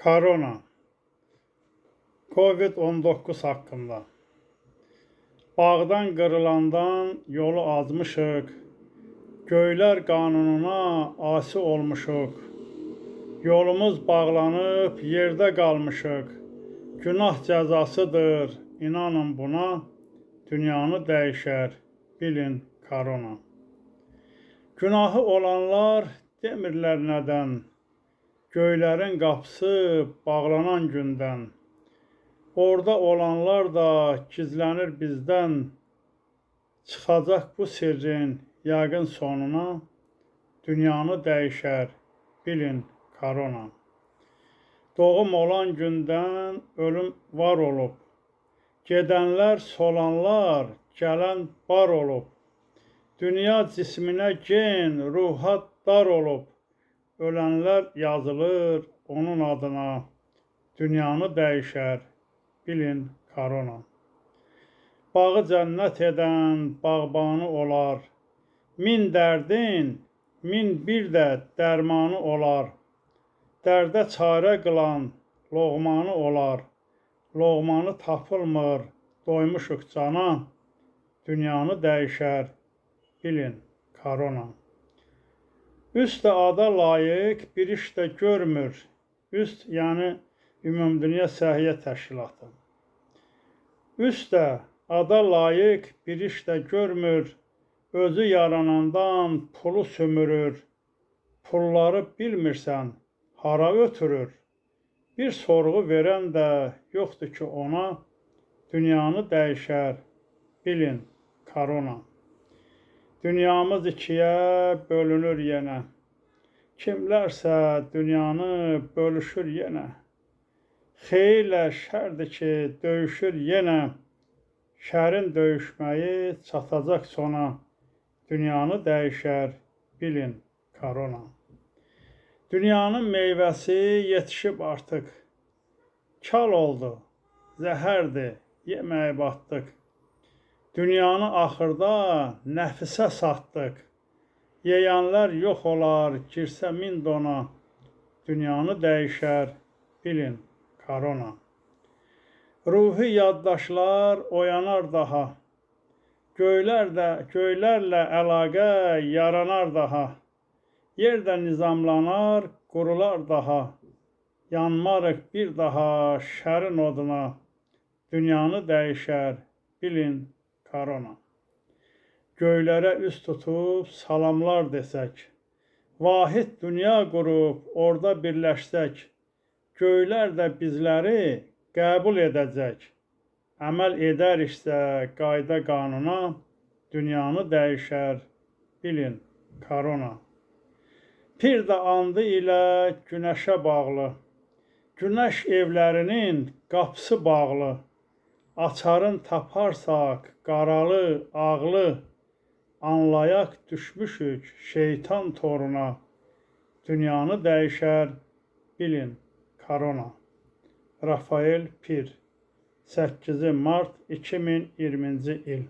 Korona, Covid-19 haqqında. Bağdan qırılandan yolu azmışıq, göylər qanununa asi olmuşuq. Yolumuz bağlanıb yerdə qalmışıq, günah cəzasıdır, inanın buna, dünyanı dəyişər, bilin korona. Günahı olanlar demirlər nədən, göylərin qapısı bağlanan gündən. Orada olanlar da gizlənir bizdən, çıxacaq bu sirrin yəqin sonuna, dünyanı dəyişər, bilin korona. Doğum olan gündən ölüm var olub, gedənlər solanlar, gələn bar olub. Dünya cisminə gen, ruha dar olub, ölənlər yazılır onun adına, dünyanı dəyişər, bilin korona. Bağı cənnət edən bağbanı olar, min dərdin, min bir də dərmanı olar. Dərdə çarə qılan loğmanı olar, loğmanı tapılmır, doymuşuq cana, dünyanı dəyişər, bilin korona. Üst ada layiq bir iş də görmür, üst yəni Ümumdünya Səhiyyə Təşkilatı. Üst ada layiq bir iş də görmür, özü yaranandan pulu sümürür, pulları bilmirsən, hara ötürür. Bir sorğu verən də yoxdur ki ona, dünyanı dəyişər, bilin korona. Dünyamız ikiyə bölünür yenə, kimlərsə dünyanı bölüşür yenə. Xeyirlə şərdir ki, döyüşür yenə, şərin döyüşməyi çatacaq sona, dünyanı dəyişər, bilin korona. Dünyanın meyvəsi yetişib artıq, kal oldu, zəhərdir, yeməyə batdıq. Dünyanı axırda nəfisə satdıq, yeyənlər yox olar, girsə min dona, dünyanı dəyişər, bilin korona. Ruhi yaddaşlar oyanar daha, göylərlə əlaqə yaranar daha, yerdə nizamlanar, qurular daha, yanmarıq bir daha şərin oduna, dünyanı dəyişər, bilin korona. Göylərə üst tutub salamlar desək, vahid dünya qurub orada birləşsək, göylər də bizləri qəbul edəcək. Əməl edəriksə qayda qanuna, dünyanı dəyişər, bilin korona. Pir də andı ilə günəşə bağlı, günəş evlərinin qapısı bağlı. Açarın taparsaq qaralı, ağlı, anlayaq düşmüşük şeytan toruna, dünyanı dəyişər, bilin korona. Rafael Pir, 8 mart 2020-ci il.